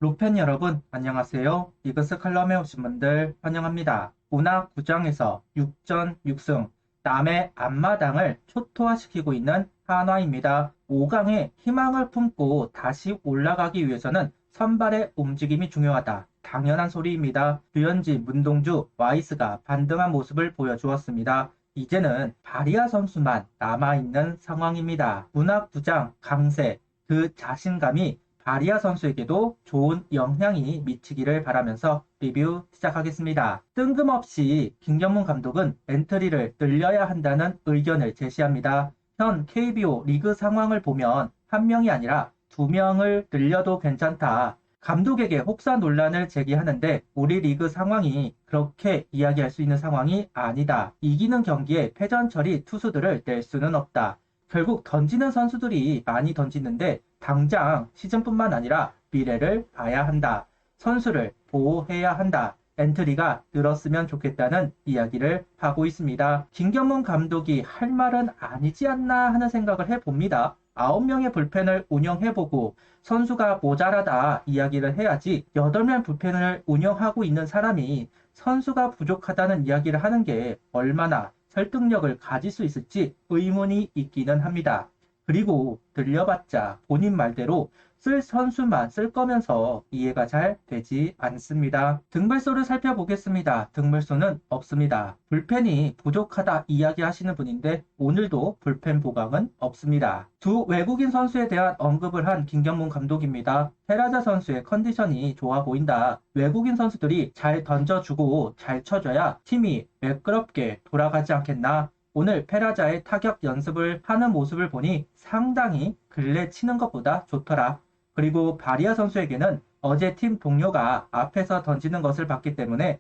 로팬 여러분, 안녕하세요. 이그스 칼럼에 오신 분들 환영합니다. 운하 9장에서 6전 6승, 남의 앞마당을 초토화시키고 있는 한화입니다. 5강에 희망을 품고 다시 올라가기 위해서는 선발의 움직임이 중요하다. 당연한 소리입니다. 류현진, 문동주, 와이스가 반등한 모습을 보여주었습니다. 이제는 바리아 선수만 남아있는 상황입니다. 운하 9장 강세, 그 자신감이 바리아 선수에게도 좋은 영향이 미치기를 바라면서 리뷰 시작하겠습니다. 뜬금없이 김경문 감독은 엔트리를 늘려야 한다는 의견을 제시합니다. 현 KBO 리그 상황을 보면 한 명이 아니라 두 명을 늘려도 괜찮다. 감독에게 혹사 논란을 제기하는데 우리 리그 상황이 그렇게 이야기할 수 있는 상황이 아니다. 이기는 경기에 패전 처리 투수들을 낼 수는 없다. 결국 던지는 선수들이 많이 던지는데 당장 시즌뿐만 아니라 미래를 봐야 한다. 선수를 보호해야 한다. 엔트리가 늘었으면 좋겠다는 이야기를 하고 있습니다. 김경문 감독이 할 말은 아니지 않나 하는 생각을 해봅니다. 9명의 불펜을 운영해보고 선수가 모자라다 이야기를 해야지 8명 불펜을 운영하고 있는 사람이 선수가 부족하다는 이야기를 하는 게 얼마나 설득력을 가질 수 있을지 의문이 있기는 합니다. 그리고 들려봤자 본인 말대로 쓸 선수만 쓸 거면서 이해가 잘 되지 않습니다. 등불소를 살펴보겠습니다. 등불소는 없습니다. 불펜이 부족하다 이야기하시는 분인데 오늘도 불펜 보강은 없습니다. 두 외국인 선수에 대한 언급을 한 김경문 감독입니다. 페라자 선수의 컨디션이 좋아 보인다. 외국인 선수들이 잘 던져주고 잘 쳐줘야 팀이 매끄럽게 돌아가지 않겠나. 오늘 페라자의 타격 연습을 하는 모습을 보니 상당히 근래 치는 것보다 좋더라. 그리고 바리아 선수에게는 어제 팀 동료가 앞에서 던지는 것을 봤기 때문에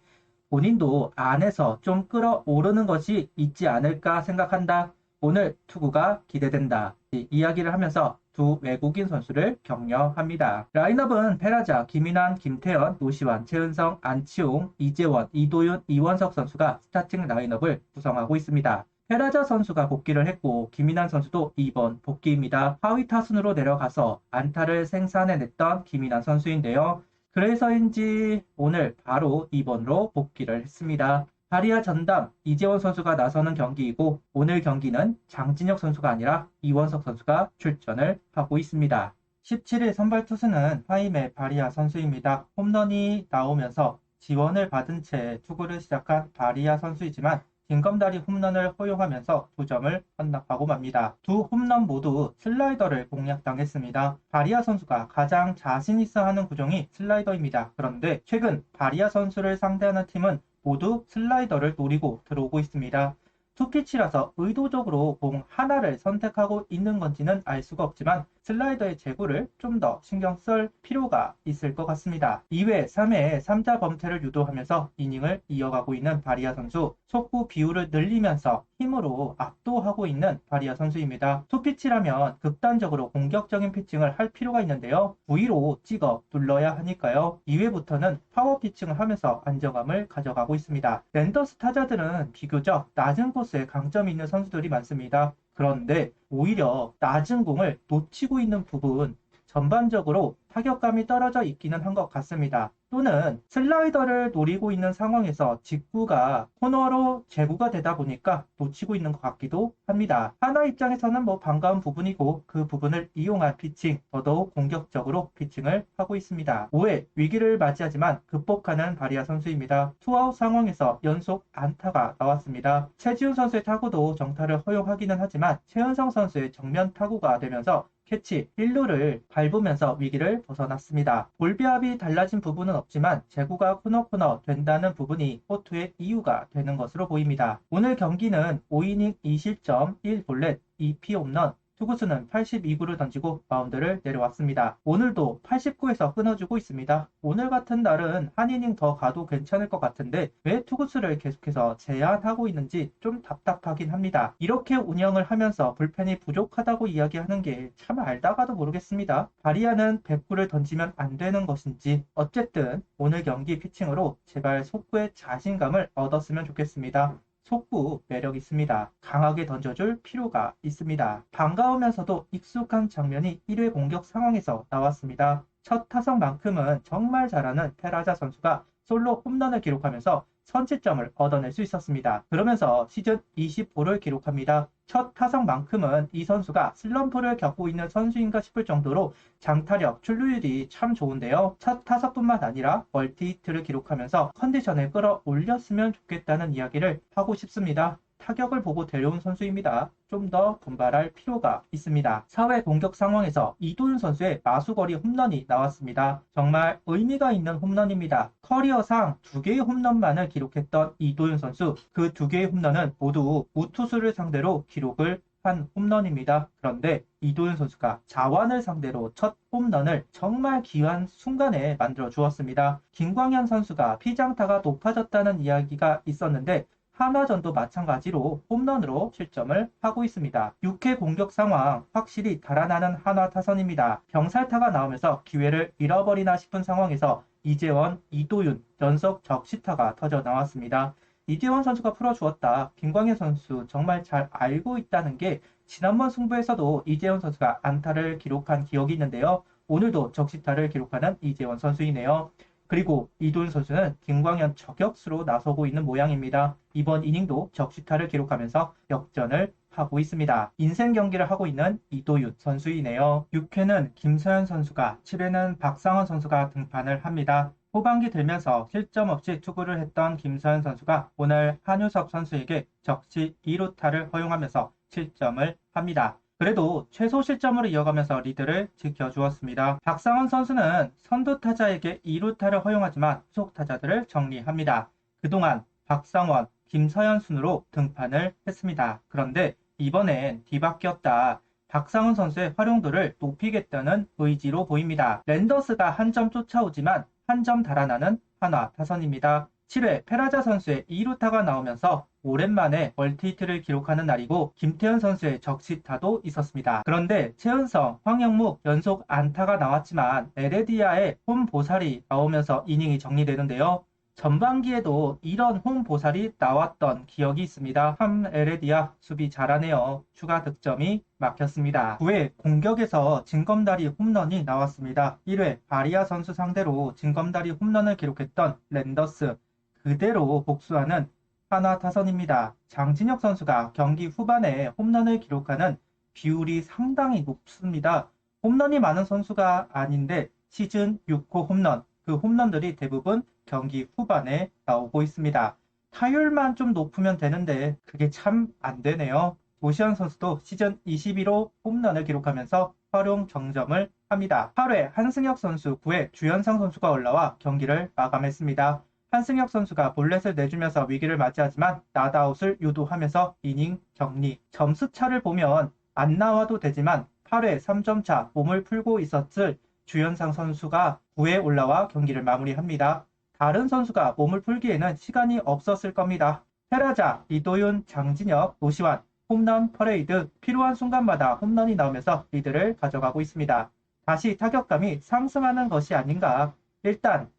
본인도 안에서 좀 끌어오르는 것이 있지 않을까 생각한다. 오늘 투구가 기대된다. 이 이야기를 하면서 두 외국인 선수를 격려합니다. 라인업은 페라자, 김인환, 김태현, 노시환, 최은성, 안치홍, 이재원, 이도윤, 이원석 선수가 스타팅 라인업을 구성하고 있습니다. 페라자 선수가 복귀를 했고 김인환 선수도 이번 복귀입니다. 하위 타순으로 내려가서 안타를 생산해냈던 김인환 선수인데요. 그래서인지 오늘 바로 2번으로 복귀를 했습니다. 바리아 전담 이재원 선수가 나서는 경기이고 오늘 경기는 장진혁 선수가 아니라 이원석 선수가 출전을 하고 있습니다. 17일 선발 투수는 화임의 바리아 선수입니다. 홈런이 나오면서 지원을 받은 채 투구를 시작한 바리아 선수이지만 딩검다리 홈런을 허용하면서 2점을 헌납하고 맙니다. 두 홈런 모두 슬라이더를 공략당했습니다. 바리아 선수가 가장 자신 있어 하는 구종이 슬라이더입니다. 그런데 최근 바리아 선수를 상대하는 팀은 모두 슬라이더를 노리고 들어오고 있습니다. 투피치라서 의도적으로 공 하나를 선택하고 있는 건지는 알 수가 없지만 슬라이더의 제구를 좀 더 신경 쓸 필요가 있을 것 같습니다. 2회, 3회에 3자 범퇴를 유도하면서 이닝을 이어가고 있는 바리아 선수, 속구 비율을 늘리면서 힘으로 압도하고 있는 바리아 선수입니다. 투피치라면 극단적으로 공격적인 피칭을 할 필요가 있는데요. V로 찍어 눌러야 하니까요. 2회부터는 파워 피칭을 하면서 안정감을 가져가고 있습니다. 랜더스 타자들은 비교적 낮은 코스에 강점이 있는 선수들이 많습니다. 그런데 오히려 낮은 공을 놓치고 있는 부분, 전반적으로 타격감이 떨어져 있기는 한 것 같습니다. 또는 슬라이더를 노리고 있는 상황에서 직구가 코너로 제구가 되다 보니까 놓치고 있는 것 같기도 합니다. 하나 입장에서는 반가운 부분이고 그 부분을 이용한 피칭, 더더욱 공격적으로 피칭을 하고 있습니다. 5회 위기를 맞이하지만 극복하는 바리아 선수입니다. 투아웃 상황에서 연속 안타가 나왔습니다. 최지훈 선수의 타구도 정타를 허용하기는 하지만 최은성 선수의 정면 타구가 되면서 캐치 1루를 밟으면서 위기를 벗어났습니다. 볼배합이 달라진 부분은 없지만 제구가 코너코너 된다는 부분이 호투의 이유가 되는 것으로 보입니다. 오늘 경기는 5이닝 2실점 1볼넷 2피 홈런, 투구수는 82구를 던지고 마운드를 내려왔습니다. 오늘도 89에서 끊어주고 있습니다. 오늘 같은 날은 한 이닝 더 가도 괜찮을 것 같은데 왜 투구수를 계속해서 제한하고 있는지 좀 답답하긴 합니다. 이렇게 운영을 하면서 불펜이 부족하다고 이야기하는 게 참 알다가도 모르겠습니다. 바리아는 100구를 던지면 안 되는 것인지 어쨌든 오늘 경기 피칭으로 제발 속구의 자신감을 얻었으면 좋겠습니다. 속구 매력 있습니다. 강하게 던져줄 필요가 있습니다. 반가우면서도 익숙한 장면이 1회 공격 상황에서 나왔습니다. 첫 타석만큼은 정말 잘하는 페라자 선수가 솔로 홈런을 기록하면서 선취점을 얻어낼 수 있었습니다. 그러면서 시즌 20호를 기록합니다. 첫 타석만큼은 이 선수가 슬럼프를 겪고 있는 선수인가 싶을 정도로 장타력, 출루율이 참 좋은데요. 첫 타석뿐만 아니라 멀티히트를 기록하면서 컨디션을 끌어올렸으면 좋겠다는 이야기를 하고 싶습니다. 타격을 보고 데려온 선수입니다. 좀 더 분발할 필요가 있습니다. 사회 공격 상황에서 이도윤 선수의 마수거리 홈런이 나왔습니다. 정말 의미가 있는 홈런입니다. 커리어상 2개의 홈런만을 기록했던 이도윤 선수, 그 2개의 홈런은 모두 우투수를 상대로 기록을 한 홈런입니다. 그런데 이도윤 선수가 자완을 상대로 첫 홈런을 정말 귀한 순간에 만들어 주었습니다. 김광현 선수가 피장타가 높아졌다는 이야기가 있었는데 한화전도 마찬가지로 홈런으로 실점을 하고 있습니다. 6회 공격 상황 확실히 달아나는 한화 타선입니다. 병살타가 나오면서 기회를 잃어버리나 싶은 상황에서 이재원, 이도윤 연속 적시타가 터져 나왔습니다. 이재원 선수가 풀어주었다. 김광현 선수 정말 잘 알고 있다는 게 지난번 승부에서도 이재원 선수가 안타를 기록한 기억이 있는데요. 오늘도 적시타를 기록하는 이재원 선수이네요. 그리고 이도윤 선수는 김광현 저격수로 나서고 있는 모양입니다. 이번 이닝도 적시타를 기록하면서 역전을 하고 있습니다. 인생 경기를 하고 있는 이도윤 선수이네요. 6회는 김서현 선수가, 7회는 박상원 선수가 등판을 합니다. 후반기 들면서 실점 없이 투구를 했던 김서현 선수가 오늘 한유섭 선수에게 적시 2루타를 허용하면서 실점을 합니다. 그래도 최소 실점으로 이어가면서 리드를 지켜주었습니다. 박상원 선수는 선두 타자에게 2루타를 허용하지만 후속 타자들을 정리합니다. 그동안 박상원, 김서현 순으로 등판을 했습니다. 그런데 이번엔 뒤바뀌었다. 박상원 선수의 활용도를 높이겠다는 의지로 보입니다. 랜더스가 한 점 쫓아오지만 한 점 달아나는 한화 타선입니다. 7회 페라자 선수의 2루타가 나오면서 오랜만에 멀티히트를 기록하는 날이고 김태현 선수의 적시타도 있었습니다. 그런데 최은성, 황영묵 연속 안타가 나왔지만 에레디아의 홈보살이 나오면서 이닝이 정리되는데요. 전반기에도 이런 홈보살이 나왔던 기억이 있습니다. 참 에레디아 수비 잘하네요. 추가 득점이 막혔습니다. 9회 공격에서 징검다리 홈런이 나왔습니다. 1회 바리아 선수 상대로 징검다리 홈런을 기록했던 랜더스, 그대로 복수하는 한화 타선입니다. 장진혁 선수가 경기 후반에 홈런을 기록하는 비율이 상당히 높습니다. 홈런이 많은 선수가 아닌데 시즌 6호 홈런, 그 홈런들이 대부분 경기 후반에 나오고 있습니다. 타율만 좀 높으면 되는데 그게 참 안 되네요. 오시안 선수도 시즌 21호 홈런을 기록하면서 활용 정점을 합니다. 8회 한승혁 선수, 9회 주현상 선수가 올라와 경기를 마감했습니다. 한승혁 선수가 볼넷을 내주면서 위기를 맞이하지만 낫아웃을 유도하면서 이닝 정리. 점수차를 보면 안 나와도 되지만 8회 3점차 몸을 풀고 있었을 주현상 선수가 9회 올라와 경기를 마무리합니다. 다른 선수가 몸을 풀기에는 시간이 없었을 겁니다. 페라자, 이도윤, 장진혁, 노시환, 홈런 퍼레이드, 필요한 순간마다 홈런이 나오면서 리드를 가져가고 있습니다. 다시 타격감이 상승하는 것이 아닌가. 일단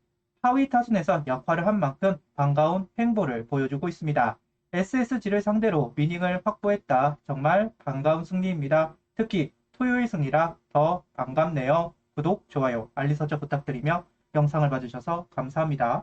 하위 타순에서 역할을 한 만큼 반가운 행보를 보여주고 있습니다. SSG를 상대로 위닝을 확보했다. 정말 반가운 승리입니다. 특히 토요일 승리라 더 반갑네요. 구독, 좋아요, 알림 설정 부탁드리며 영상을 봐주셔서 감사합니다.